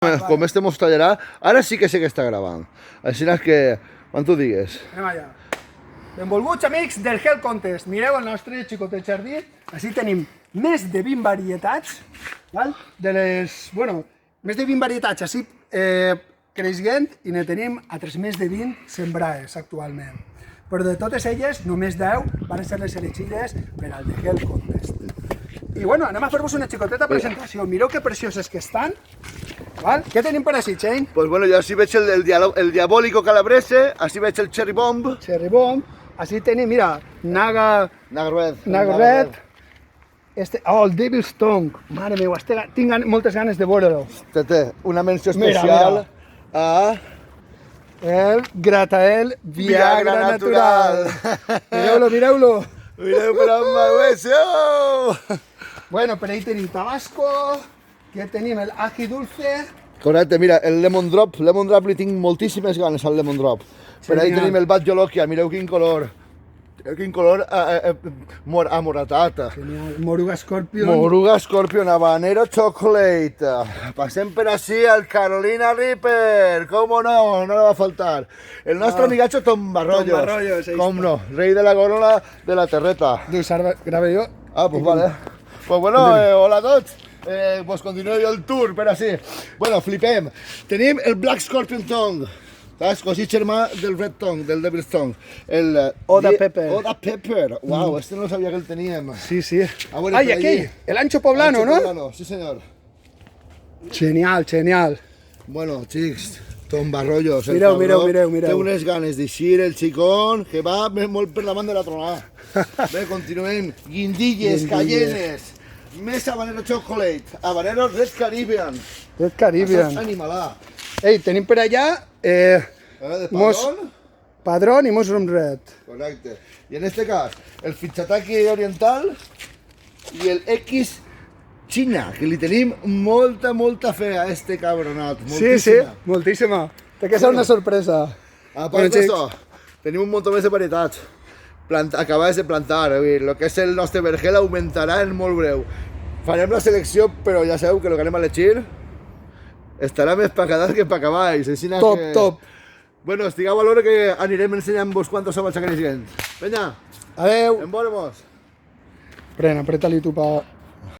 Com este mos tallarà, ara sí que sé que està gravant. Així és que, quan tu digues. Anem allà. Benvolguts amics del Hell Contest. Mireu el nostre xicotet jardí. Així tenim més de 20 varietats. Val? Més de 20 varietats així creixent i ne tenim altres més de 20 sembrades actualment. Però de totes elles, només 10 van ser les elegides per al The Hell Contest. I anem a fer-vos una xicoteta presentació. Mireu que precioses que estan. Val? Què tenim per així, Shane? Pues bueno, jo així veig el diabólico calabrese, així veig el cherry bomb. Cherry bomb. Així tenim, mira, Naga Red. El Devil's Tongue. Mare meva, tinc moltes ganes de veure-lo. Té una menció especial a... El Gratael Viagra Natural. Mireu-lo, mireu-lo. Mireu per on va hueso! Bueno, per ahí tenim Tabasco, que tenim el ají dulce. Correcte, mira, el Lemon Drop li tinc moltíssimes ganes al Lemon Drop. Per ahí tenim el Bad Jolokia, mireu quin color. Quin color amoratat. Genial. Moruga Scorpion. Moruga Scorpion, Habanero Chocolate. Passem per així al Carolina Reaper. Com no, no va faltar. El nostre amigatxo Tombarrollos. Tombarrollos, ahí Com no, rei de la corona de la terreta. Doncs ara grave jo. Ah, pues vale. Pues bueno, hola a tots. Pues continuo jo el tour per així. Bueno, flipem. Tenim el Black Scorpion Tongue. Saps? Cosí germà del Red Tongue, del Devil's Tongue. El Oda Pepper. Oda Pepper. Wow, este no sabia que el teníem. Sí, sí. Ay, aquí, el ancho poblano, Ancho ¿no? Poblano, sí senyor. Genial, genial. Bueno, xics, Tombarrollos. Mireu, mireu, mireu, mireu. Té unes ganes d'eixir el xicón, que va molt per davant de la tronada. Bé, continuem. Guindilles, cayenes, més Habanero Chocolate, Habanero Red Caribbean. Red Caribbean. Animalà. Ei, tenim per allà de Padrón. Padrón i Mushroom Red. Correcte. I en este cas, el Fitchataki oriental i el X China, que li tenim molta fe a este cabronat. Sí, sí, moltíssima. Té que ser una sorpresa. A part d'això, tenim un munt més de varietats. Acabades de plantar, el que és el nostre vergel augmentarà en molt breu. Farem la selecció, però ja sabeu que el que anem a elegir estarà més pa quedar que pa cavalls. Top, top. Bueno, estigueu a l'hora que anirem ensenyant-vos quantos som els que anem. Vinga, Adeu. en veurem. Pren, apreta-li tu pa...